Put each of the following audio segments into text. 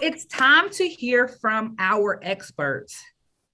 it's time to hear from our experts.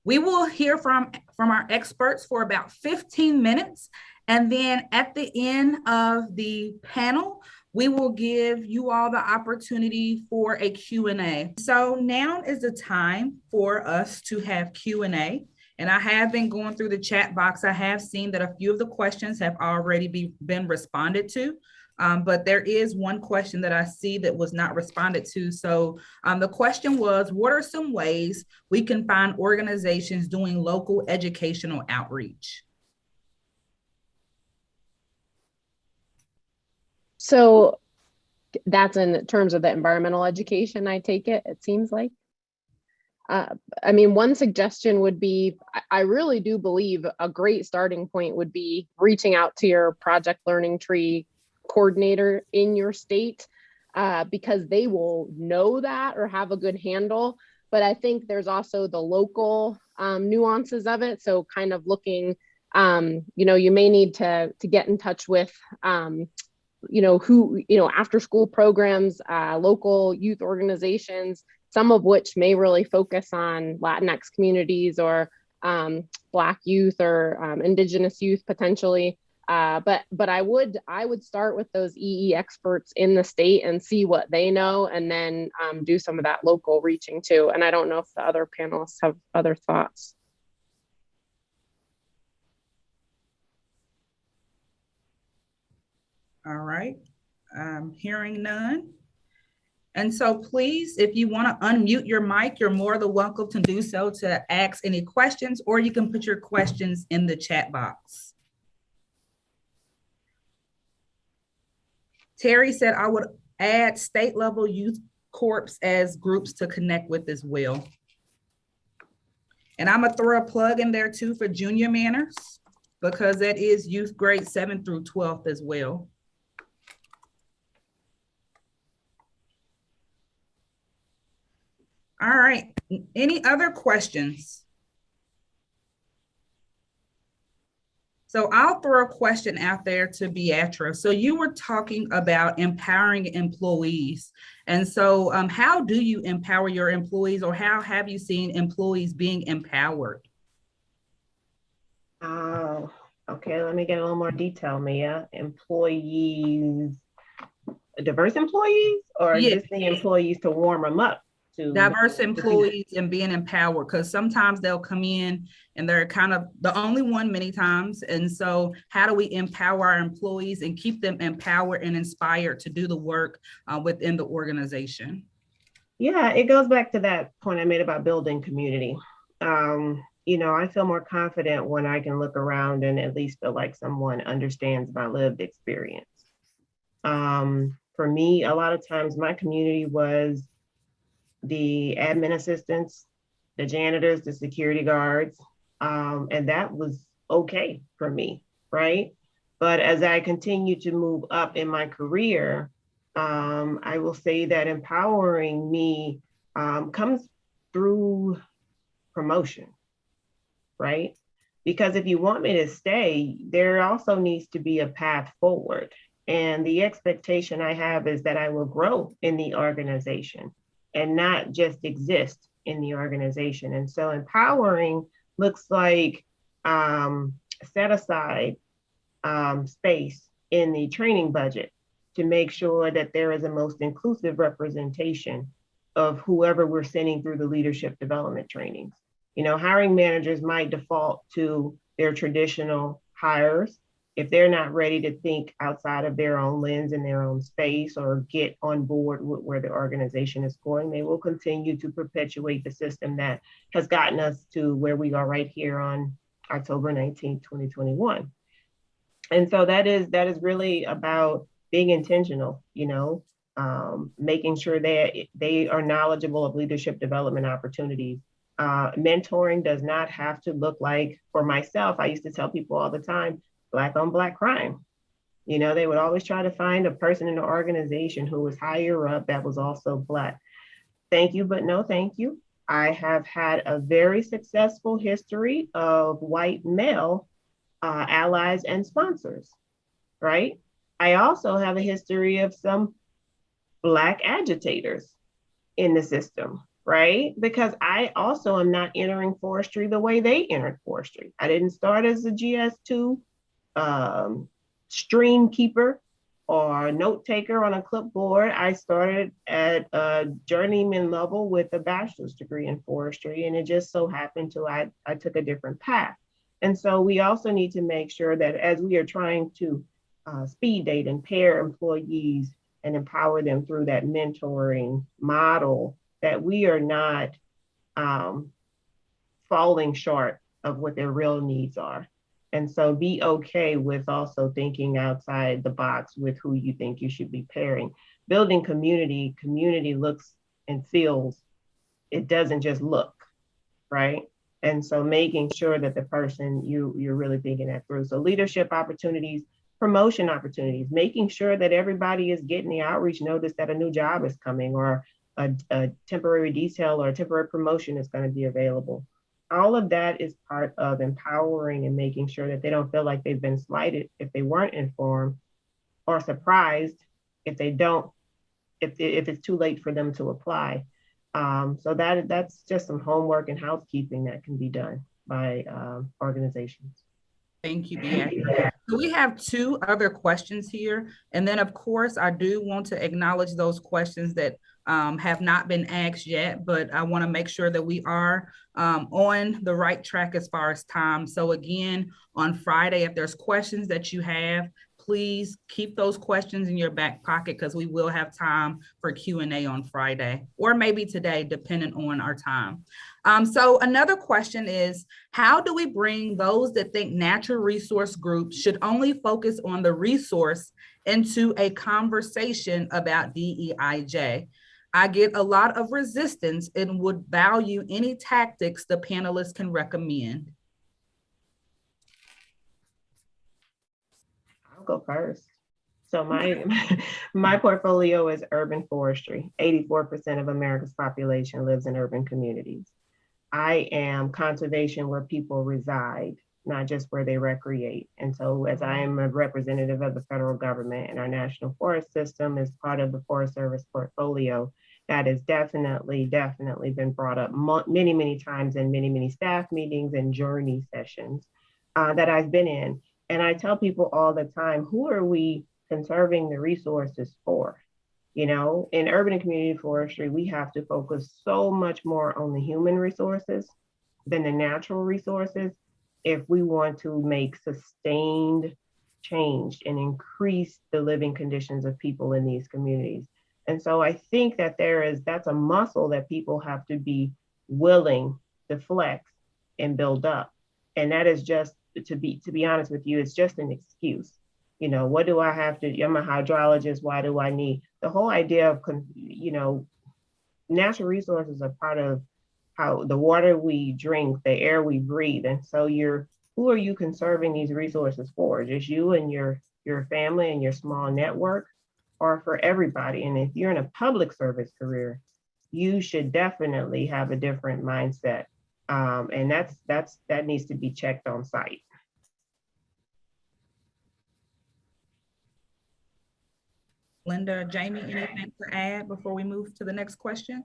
We will hear from our experts for about 15 minutes. And then at the end of the panel, we will give you all the opportunity for a Q&A. So now is the time for us to have Q&A. And I have been going through the chat box. I have seen that a few of the questions have already been responded to. But there is one question that I see that was not responded to. So the question was, what are some ways we can find organizations doing local educational outreach? So that's in terms of the environmental education, I take it, it seems like. I mean, one suggestion would be, I really do believe a great starting point would be reaching out to your project learning tree coordinator in your state, because they will know that or have a good handle. But I think there's also the local nuances of it. So kind of looking, you may need to get in touch with, after school programs, local youth organizations, some of which may really focus on Latinx communities or Black youth or Indigenous youth potentially. But I would start with those EE experts in the state and see what they know, and then do some of that local reaching too. And I don't know if the other panelists have other thoughts. All right, hearing none. And so please, if you want to unmute your mic, you're more than welcome to do so to ask any questions, or you can put your questions in the chat box. Terry said, I would add state level youth corps as groups to connect with as well. And I'm gonna throw a plug in there too for Junior Manners, because that is youth grade 7th through 12th as well. All right, any other questions? So I'll throw a question out there to Beatrice. So you were talking about empowering employees. And so how do you empower your employees, or how have you seen employees being empowered? Okay, let me get a little more detail, Mia. Employees, diverse employees, or existing employees to warm them up? Diverse employees and being empowered, because sometimes they'll come in and they're kind of the only one many times. And so how do we empower our employees and keep them empowered and inspired to do the work within the organization? Yeah, it goes back to that point I made about building community. I feel more confident when I can look around and at least feel like someone understands my lived experience. For me, a lot of times my community was the admin assistants, the janitors, the security guards, and that was okay for me, right? But as I continue to move up in my career, I will say that empowering me comes through promotion, right? Because if you want me to stay, there also needs to be a path forward. And the expectation I have is that I will grow in the organization and not just exist in the organization. And so empowering looks like set aside space in the training budget to make sure that there is a most inclusive representation of whoever we're sending through the leadership development trainings. Hiring managers might default to their traditional hires. If they're not ready to think outside of their own lens and their own space, or get on board with where the organization is going, they will continue to perpetuate the system that has gotten us to where we are right here on October 19th, 2021. And so that is really about being intentional, making sure that they are knowledgeable of leadership development opportunities. Mentoring does not have to look like, for myself, I used to tell people all the time, Black on Black crime. They would always try to find a person in the organization who was higher up that was also Black. Thank you, but no thank you. I have had a very successful history of white male allies and sponsors, right? I also have a history of some Black agitators, in the system, right? Because I also am not entering forestry the way they entered forestry. I didn't start as a GS2 stream keeper or note taker on a clipboard. I started at a journeyman level with a bachelor's degree in forestry, and it just so happened to I took a different path. And so we also need to make sure that as we are trying to speed date and pair employees and empower them through that mentoring model, that we are not falling short of what their real needs are. And so be okay with also thinking outside the box with who you think you should be pairing. Building community, community looks and feels, it doesn't just look, right? And so making sure that the person, you're really thinking that through. So leadership opportunities, promotion opportunities, making sure that everybody is getting the outreach notice that a new job is coming, or a temporary detail or a temporary promotion is going to be available. All of that is part of empowering and making sure that they don't feel like they've been slighted if they weren't informed, or surprised if they don't, if it's too late for them to apply. So that's just some homework and housekeeping that can be done by organizations. Thank you, Beatrice. So we have two other questions here. And then, of course, I do want to acknowledge those questions that have not been asked yet, but I want to make sure that we are on the right track as far as time. So again, on Friday, if there's questions that you have, please keep those questions in your back pocket, because we will have time for Q&A on Friday, or maybe today, depending on our time. So another question is, how do we bring those that think natural resource groups should only focus on the resource into a conversation about DEIJ? I get a lot of resistance and would value any tactics the panelists can recommend. I'll go first. So my portfolio is urban forestry. 84% of America's population lives in urban communities. I am conservation where people reside, not just where they recreate. And so as I am a representative of the federal government, and our national forest system is part of the Forest Service portfolio, that has definitely been brought up many, many times in many staff meetings and journey sessions that I've been in. And I tell people all the time, who are we conserving the resources for? You know, in urban and community forestry, we have to focus so much more on the human resources than the natural resources if we want to make sustained change and increase the living conditions of people in these communities. And so I think that that's a muscle that people have to be willing to flex and build up. And that is just, to be honest with you, it's just an excuse. You know, what do I have to, I'm a hydrologist, why do I need? The whole idea of, you know, natural resources are part of how the water we drink, the air we breathe. And so who are you conserving these resources for? Just you and your family and your small network, or for everybody? And if you're in a public service career, you should definitely have a different mindset. And that needs to be checked on site. Linda, Jamie, anything to add before we move to the next question?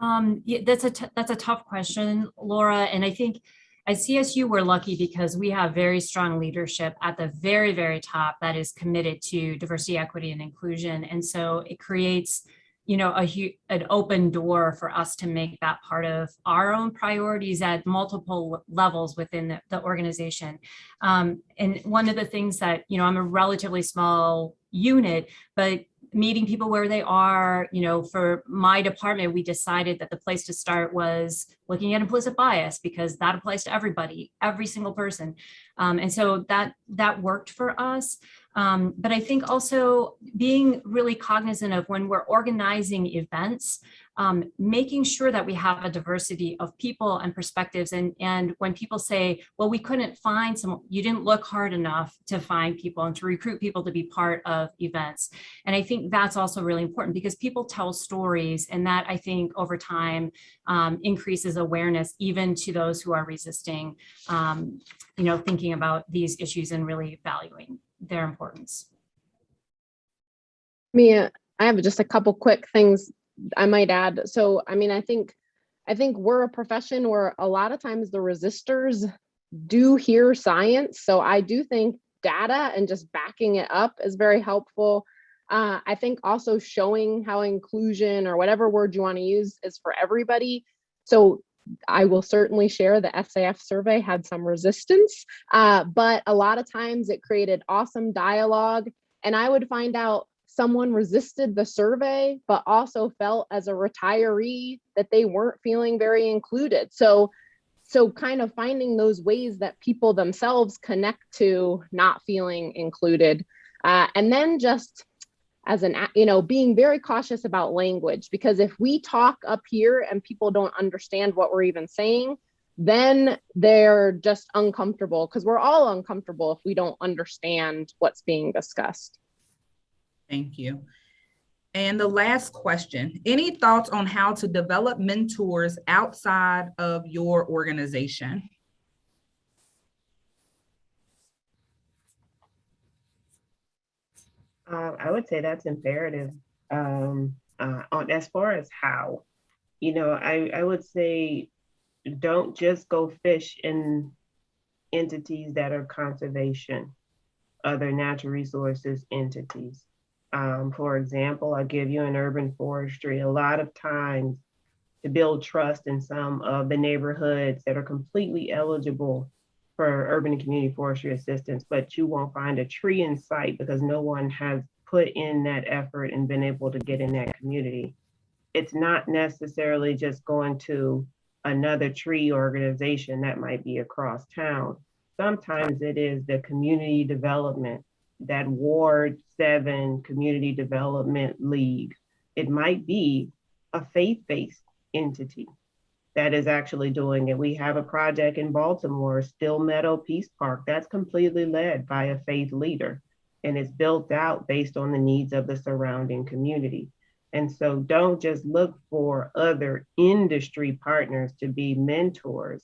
Yeah, that's a tough question, Laura. And I think at CSU, we're lucky because we have very strong leadership at the very, very top that is committed to diversity, equity, and inclusion. And so it creates, you know, an open door for us to make that part of our own priorities at multiple levels within the organization. And one of the things that, you know, I'm a relatively small unit, but meeting people where they are, you know, for my department, we decided that the place to start was looking at implicit bias, because that applies to everybody, every single person. And so that worked for us. But I think also being really cognizant of when we're organizing events, making sure that we have a diversity of people and perspectives. And when people say, well, we couldn't find someone, you didn't look hard enough to find people and to recruit people to be part of events. And I think that's also really important, because people tell stories, and that I think over time increases awareness even to those who are resisting, you know, thinking about these issues and really valuing their importance. Mia, I have just a couple quick things I might add. So, I mean, I think we're a profession where a lot of times the resistors do hear science. So I do think data and just backing it up is very helpful. I think also showing how inclusion, or whatever word you want to use, is for everybody. So I will certainly share the SAF survey had some resistance, but a lot of times it created awesome dialogue. And I would find out someone resisted the survey, but also felt as a retiree that they weren't feeling very included. So kind of finding those ways that people themselves connect to not feeling included. And then just as being very cautious about language, because if we talk up here and people don't understand what we're even saying, then they're just uncomfortable, because we're all uncomfortable if we don't understand what's being discussed. Thank you. And the last question, any thoughts on how to develop mentors outside of your organization? I would say that's imperative. On as far as how, I would say don't just go fish in entities that are conservation, other natural resources entities. For example, I'll give you an urban forestry. A lot of times, to build trust in some of the neighborhoods that are completely eligible for urban and community forestry assistance, but you won't find a tree in sight because no one has put in that effort and been able to get in that community. It's not necessarily just going to another tree organization that might be across town. Sometimes it is the community development, that Ward 7 Community Development League. It might be a faith-based entity that is actually doing it. We have a project in Baltimore, Still Meadow Peace Park, that's completely led by a faith leader, and it's built out based on the needs of the surrounding community. And so don't just look for other industry partners to be mentors.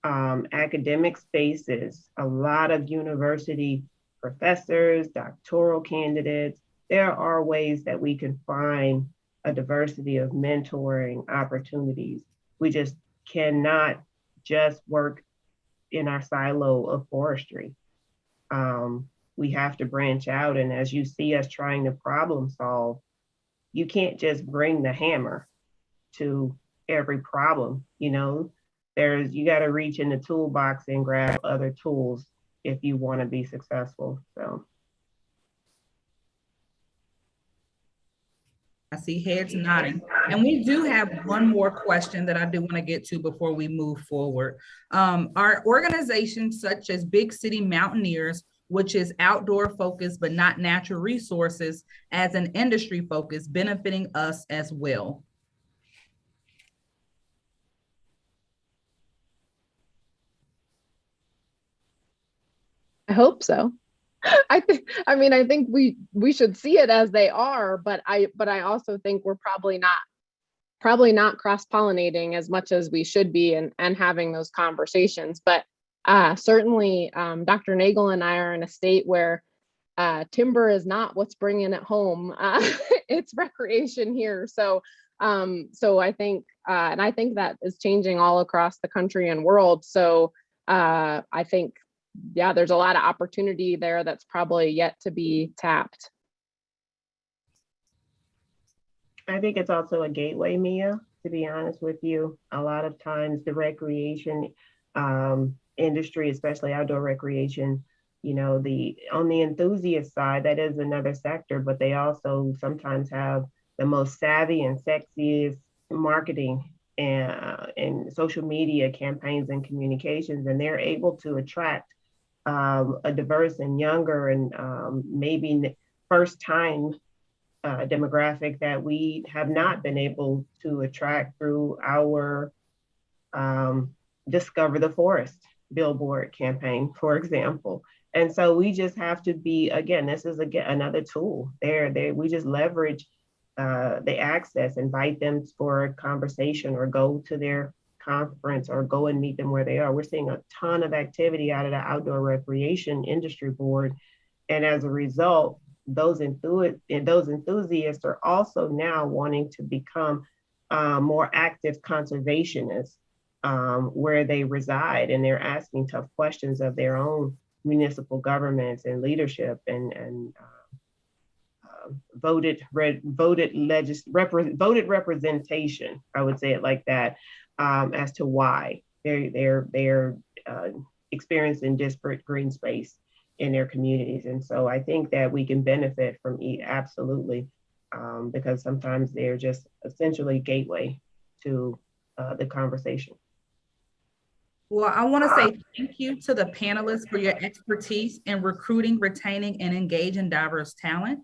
Academic spaces, a lot of university professors, doctoral candidates, there are ways that we can find a diversity of mentoring opportunities. We just cannot just work in our silo of forestry. We have to branch out. And as you see us trying to problem solve, you can't just bring the hammer to every problem. You got to reach in the toolbox and grab other tools if you want to be successful. So. I see heads nodding. And we do have one more question that I do want to get to before we move forward. Are organizations such as Big City Mountaineers, which is outdoor focused but not natural resources, as an industry focus, benefiting us as well? I hope so. I think we should see it as they are, but I also think we're probably not cross-pollinating as much as we should be, and having those conversations. But certainly, Dr. Nagel and I are in a state where timber is not what's bringing it home. It's recreation here. So I think, and I think that is changing all across the country and world. So I think, yeah, there's a lot of opportunity there that's probably yet to be tapped. I think it's also a gateway, Mia, to be honest with you. A lot of times the recreation industry, especially outdoor recreation, on the enthusiast side, that is another sector, but they also sometimes have the most savvy and sexiest marketing and social media campaigns and communications, and they're able to attract a diverse and younger and maybe first time demographic that we have not been able to attract through our Discover the Forest billboard campaign, for example. And so we just have to be, again, this is another tool. We just leverage the access, invite them for a conversation or go to their conference or go and meet them where they are. We're seeing a ton of activity out of the Outdoor Recreation Industry Board. And as a result, those enthusiasts are also now wanting to become more active conservationists where they reside, and they're asking tough questions of their own municipal governments and leadership, and voted representation. I would say it like that, as to why they're experiencing disparate green space in their communities. And so I think that we can benefit from absolutely, because sometimes they're just essentially gateway to the conversation. Well, I want to say thank you to the panelists for your expertise in recruiting, retaining, and engaging diverse talent.